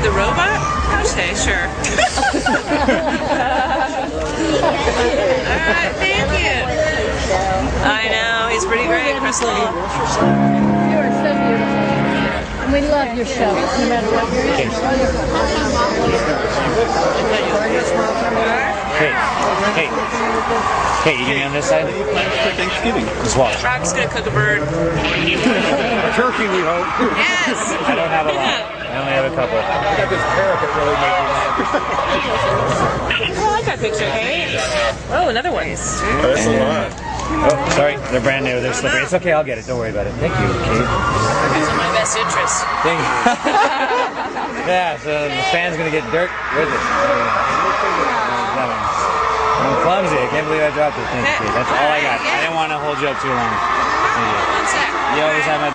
the robot? Okay, sure. Alright, thank you. I know, he's pretty great, Crystal. You are so beautiful. And we love your show, no matter what you're in. Hey, you get me on this side? For Thanksgiving. Just watch. Rock's gonna cook a bird. A turkey, we hope. Yes! I don't have a lot. I only have a couple. I got this parrot that really made me laugh. Oh, I like that picture, hey? Oh, another one. That's a lot. Oh, sorry. They're brand new. They're slippery. It's okay. I'll get it. Don't worry about it. Thank you, Kate. These are my best interests. Thank you. Yeah, so the fan's going to get dirt with it. I'm clumsy. I can't believe I dropped it. Thank you, Kate. That's all I got. I didn't want to hold you up too long. Thank you. One sec. You always have my